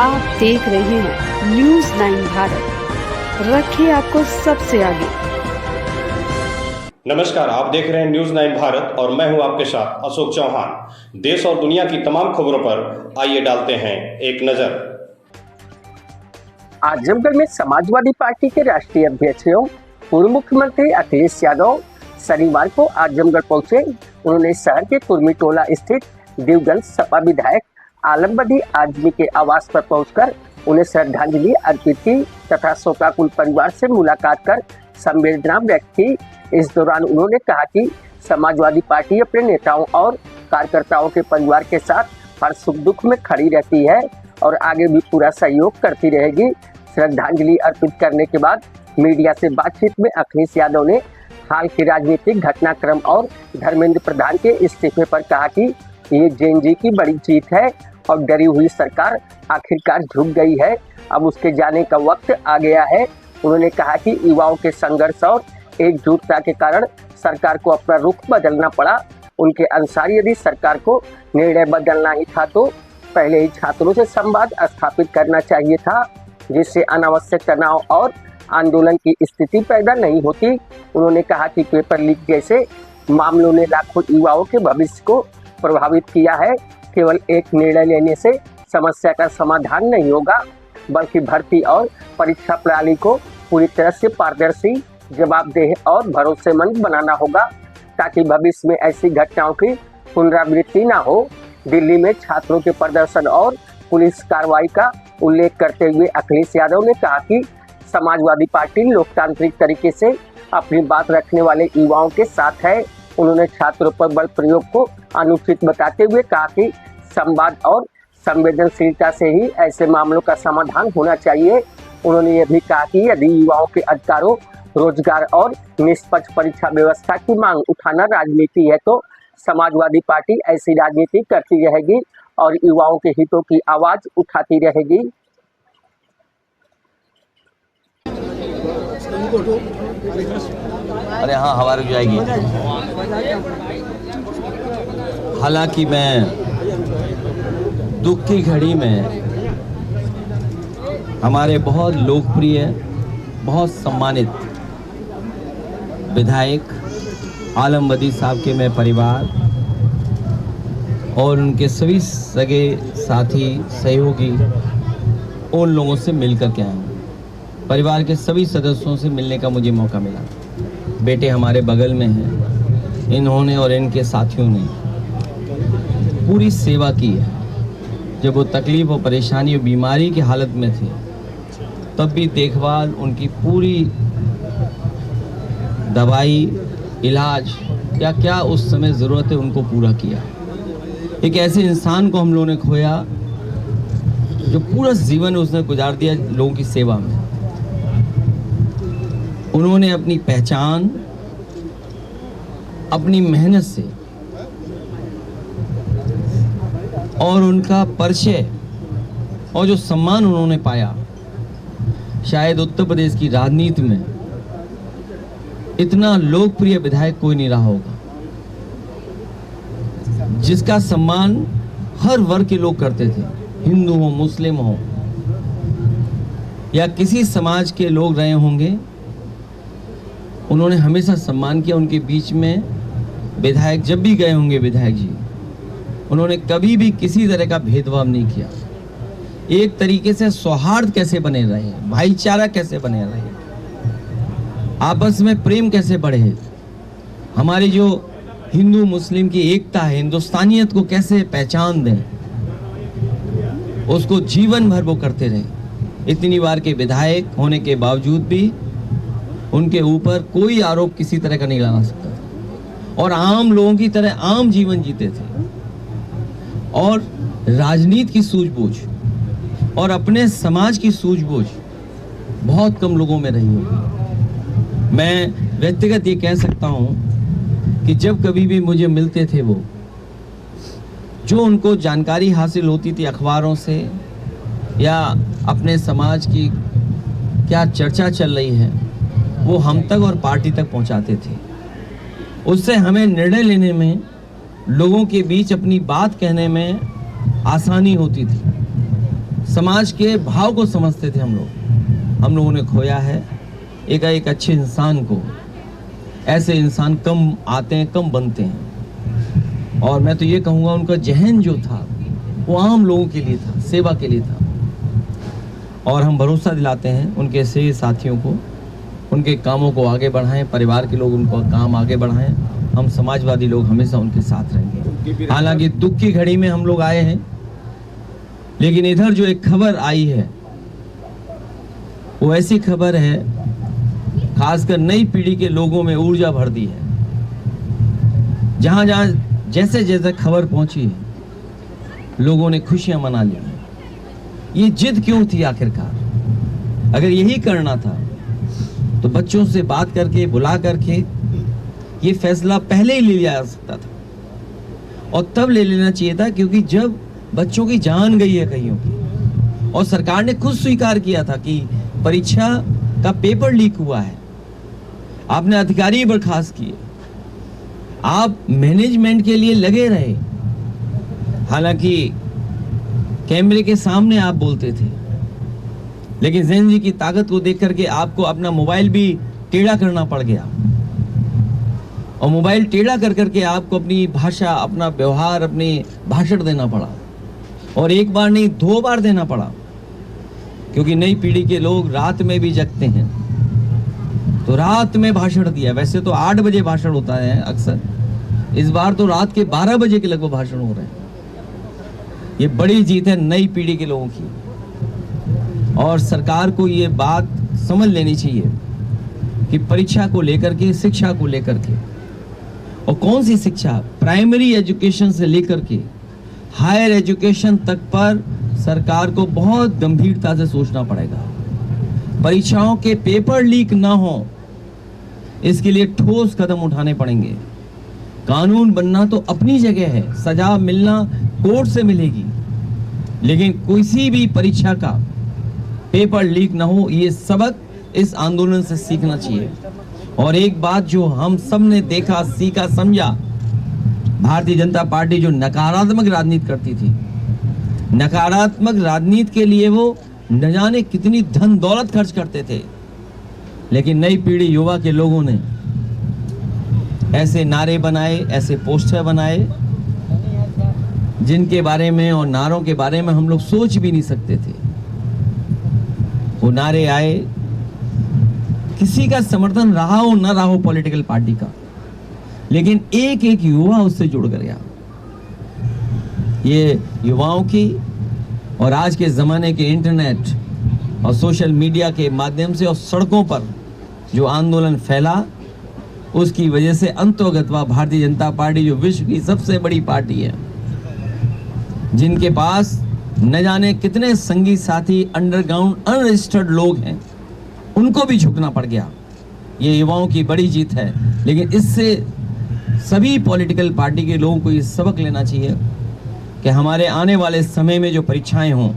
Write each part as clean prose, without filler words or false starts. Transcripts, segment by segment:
आप देख रहे हैं न्यूज़ 9 भारत, रखिए आपको सबसे आगे। नमस्कार, आप देख रहे हैं न्यूज़ 9 भारत और मैं हूं आपके साथ अशोक चौहान। देश और दुनिया की तमाम खबरों पर आइए डालते हैं एक नजर। आजमगढ़ में समाजवादी पार्टी के राष्ट्रीय अध्यक्ष एवं पूर्व मुख्यमंत्री अखिलेश यादव शनिवार को आजमगढ़ पहुंचे। उन्होंने शहर के कुर्मी टोला स्थित देवगंज सपा विधायक आलमबदी आजमी के आवास पर पहुंचकर उन्हें श्रद्धांजलि अर्पित की तथा शोकाकुल परिवार से मुलाकात कर संवेदना व्यक्त की। इस दौरान उन्होंने कहा कि समाजवादी पार्टी अपने नेताओं और कार्यकर्ताओं के परिवार के साथ हर सुख दुख में खड़ी रहती है और आगे भी पूरा सहयोग करती रहेगी। श्रद्धांजलि अर्पित करने के बाद मीडिया से बातचीत में अखिलेश यादव ने हाल के राजनीतिक घटनाक्रम और धर्मेंद्र प्रधान के इस्तीफे पर कहा कि ये जेएनजी की बड़ी जीत है और डरी हुई सरकार आखिरकार झुक गई है, अब उसके जाने का वक्त आ गया है। उन्होंने कहा कि युवाओं के संघर्ष और एकजुटता के कारण सरकार को अपना रुख बदलना पड़ा। उनके अनुसार यदि सरकार को निर्णय बदलना ही था तो पहले ही छात्रों से संवाद स्थापित करना चाहिए था, जिससे अनावश्यक तनाव और आंदोलन की स्थिति पैदा नहीं होती। उन्होंने कहा कि पेपर लीक जैसे मामलों ने लाखों युवाओं के भविष्य को प्रभावित किया है। केवल एक निर्णय लेने से समस्या का समाधान नहीं होगा, बल्कि भर्ती और परीक्षा प्रणाली को पूरी तरह से पारदर्शी, जवाबदेह और भरोसेमंद बनाना होगा ताकि भविष्य में ऐसी घटनाओं की पुनरावृत्ति न हो। दिल्ली में छात्रों के प्रदर्शन और पुलिस कार्रवाई का उल्लेख करते हुए अखिलेश यादव ने कहा कि समाजवादी पार्टी लोकतांत्रिक तरीके से अपनी बात रखने वाले युवाओं के साथ है। उन्होंने छात्रों पर बल प्रयोग को अनुचित बताते हुए कहा कि संवाद और संवेदनशीलता से ही ऐसे मामलों का समाधान होना चाहिए। उन्होंने यह भी कहा कि यदि युवाओं के अधिकारों, रोजगार और निष्पक्ष परीक्षा व्यवस्था की मांग उठाना राजनीति है तो समाजवादी पार्टी ऐसी राजनीति करती रहेगी और युवाओं के हितों की आवाज उठाती रहेगी। अरे हाँ, हवा रुक जाएगी। हालांकि मैं दुख की घड़ी में हमारे बहुत लोकप्रिय, बहुत सम्मानित विधायक आलमबदी साहब के मैं परिवार और उनके सभी सगे साथी, सहयोगी, उन लोगों से मिलकर के आया हूँ। परिवार के सभी सदस्यों से मिलने का मुझे मौका मिला। बेटे हमारे बगल में हैं, इन्होंने और इनके साथियों ने पूरी सेवा की है। जब वो तकलीफ और परेशानी और बीमारी की हालत में थे तब भी देखभाल, उनकी पूरी दवाई, इलाज, क्या क्या उस समय ज़रूरत है उनको पूरा किया। एक ऐसे इंसान को हम लोगों ने खोया जो पूरा जीवन उसने गुजार दिया लोगों की सेवा में। उन्होंने अपनी पहचान, अपनी मेहनत से और उनका परिचय और जो सम्मान उन्होंने पाया, शायद उत्तर प्रदेश की राजनीति में इतना लोकप्रिय विधायक कोई नहीं रहा होगा, जिसका सम्मान हर वर्ग के लोग करते थे, हिंदू हो, मुस्लिम हो या किसी समाज के लोग रहे होंगे। उन्होंने हमेशा सम्मान किया। उनके बीच में विधायक जब भी गए होंगे, विधायक जी, उन्होंने कभी भी किसी तरह का भेदभाव नहीं किया। एक तरीके से सौहार्द कैसे बने रहे, भाईचारा कैसे बने रहे, आपस में प्रेम कैसे बढ़े, हमारी जो हिंदू मुस्लिम की एकता है, हिंदुस्तानियत को कैसे पहचान दें, उसको जीवन भर वो करते रहे। इतनी बार के विधायक होने के बावजूद भी उनके ऊपर कोई आरोप किसी तरह का नहीं लगा सकता था और आम लोगों की तरह आम जीवन जीते थे और राजनीति की सूझबूझ और अपने समाज की सूझबूझ बहुत कम लोगों में रही होगी। मैं व्यक्तिगत ये कह सकता हूँ कि जब कभी भी मुझे मिलते थे वो, जो उनको जानकारी हासिल होती थी अखबारों से या अपने समाज की क्या चर्चा चल रही है, वो हम तक और पार्टी तक पहुंचाते थे। उससे हमें निर्णय लेने में, लोगों के बीच अपनी बात कहने में आसानी होती थी। समाज के भाव को समझते थे हम लोगों ने खोया है। एक अच्छे इंसान को, ऐसे इंसान कम आते हैं, कम बनते हैं। और मैं तो ये कहूँगा उनका जहन जो था वो आम लोगों के लिए था, सेवा के लिए था। और हम भरोसा दिलाते हैं उनके से साथियों को, उनके कामों को आगे बढ़ाएं, परिवार के लोग उनको काम आगे बढ़ाएं। हम समाजवादी लोग हमेशा उनके साथ रहेंगे। हालांकि दुख की घड़ी में हम लोग आए हैं, लेकिन इधर जो एक खबर आई है वो ऐसी खबर है, खासकर नई पीढ़ी के लोगों में ऊर्जा भर दी है। जहां जहां जैसे जैसे खबर पहुंची है, लोगों ने खुशियां मना ली। ये जिद क्यों थी आखिरकार? अगर यही करना था तो बच्चों से बात करके, बुला करके ये फैसला पहले ही ले लिया जा सकता था, और तब ले लेना चाहिए था, क्योंकि जब बच्चों की जान गई है कईयों की, और सरकार ने खुद स्वीकार किया था कि परीक्षा का पेपर लीक हुआ है, आपने अधिकारी बर्खास्त किए, आप मैनेजमेंट के लिए लगे रहे। हालांकि कैमरे के सामने आप बोलते थे, लेकिन ज़ेन जी की ताकत को देख करके आपको अपना मोबाइल भी टेढ़ा करना पड़ गया, और मोबाइल टेढ़ा कर करके आपको अपनी भाषा, अपना व्यवहार, अपनी भाषण देना पड़ा, और एक बार नहीं 2 बार देना पड़ा, क्योंकि नई पीढ़ी के लोग रात में भी जगते हैं, तो रात में भाषण दिया। वैसे तो 8 बजे भाषण होता है अक्सर, इस बार तो रात के 12 बजे के लगभग भाषण हो रहे हैं। ये बड़ी जीत है नई पीढ़ी के लोगों की, और सरकार को ये बात समझ लेनी चाहिए कि परीक्षा को लेकर के, शिक्षा को लेकर के, और कौन सी शिक्षा, प्राइमरी एजुकेशन से लेकर के हायर एजुकेशन तक पर सरकार को बहुत गंभीरता से सोचना पड़ेगा। परीक्षाओं के पेपर लीक ना हो, इसके लिए ठोस कदम उठाने पड़ेंगे। कानून बनना तो अपनी जगह है, सजा मिलना कोर्ट से मिलेगी, लेकिन किसी भी परीक्षा का पेपर लीक ना हो, ये सबक इस आंदोलन से सीखना चाहिए। और एक बात जो हम सब ने देखा, सीखा, समझा, भारतीय जनता पार्टी जो नकारात्मक राजनीति करती थी, नकारात्मक राजनीति के लिए वो न जाने कितनी धन दौलत खर्च करते थे, लेकिन नई पीढ़ी युवा के लोगों ने ऐसे नारे बनाए, ऐसे पोस्टर बनाए, जिनके बारे में और नारों के बारे में हम लोग सोच भी नहीं सकते थे। वो नारे आए, किसी का समर्थन रहा हो ना रहा हो पॉलिटिकल पार्टी का, लेकिन एक एक युवा उससे जुड़ गया। ये युवाओं की और आज के ज़माने के इंटरनेट और सोशल मीडिया के माध्यम से और सड़कों पर जो आंदोलन फैला, उसकी वजह से अंतोगत्वा भारतीय जनता पार्टी जो विश्व की सबसे बड़ी पार्टी है, जिनके पास न जाने कितने संगी साथी अंडरग्राउंड अनरजिस्टर्ड लोग हैं, उनको भी झुकना पड़ गया। ये युवाओं की बड़ी जीत है, लेकिन इससे सभी पॉलिटिकल पार्टी के लोगों को ये सबक लेना चाहिए कि हमारे आने वाले समय में जो परीक्षाएं हों,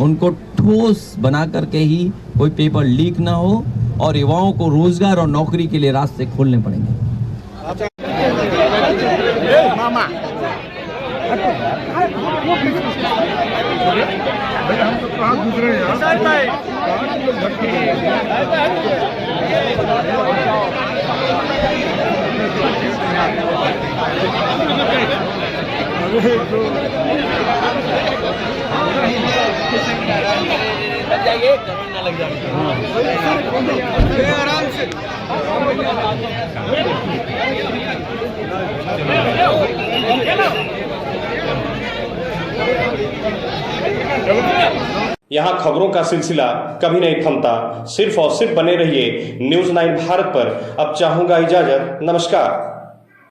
उनको ठोस बना करके ही कोई पेपर लीक ना हो, और युवाओं को रोजगार और नौकरी के लिए रास्ते खोलने पड़ेंगे। यहाँ खबरों का सिलसिला कभी नहीं थमता। सिर्फ और सिर्फ बने रहिए न्यूज़ 9 भारत पर। अब चाहूंगा इजाजत, नमस्कार।